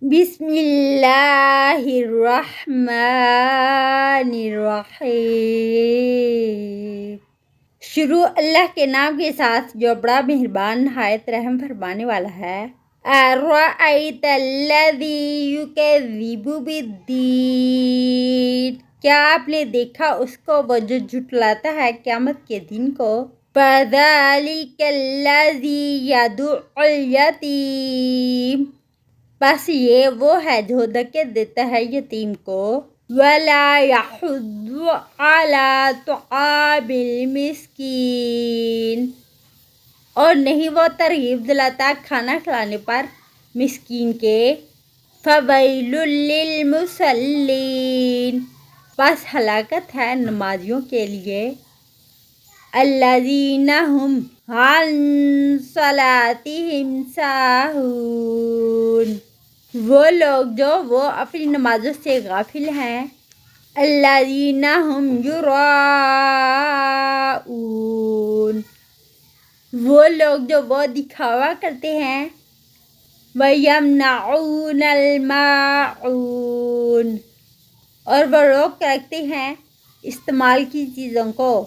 بسم اللہ الرحمن الرحیم۔ شروع اللہ کے نام کے ساتھ جو بڑا مہربان نہایت رحم فرمانے والا ہے۔ ارأیت الذی یکذب بالدین، کیا آپ نے دیکھا اس کو وہ جو جھٹلاتا ہے قیامت کے دن کو۔ فذلک الذی یدع الیتیم، بس یہ وہ ہے جو دھکے دیتا ہے یتیم کو۔ ولا یحض علی طعام المسکین، اور نہیں وہ ترغیب دلاتا کھانا کھلانے پر مسکین کے۔ فویل للمصلین، بس ہلاکت ہے نمازیوں کے لیے۔ الذین هم عن صلاتهم ساہون، وہ لوگ جو اپنی نمازوں سے غافل ہیں۔ الذین هم یراؤون، وہ لوگ جو دکھاوا کرتے ہیں۔ ویمنعون الماعون، اور وہ روک رکھتے ہیں استعمال کی چیزوں کو۔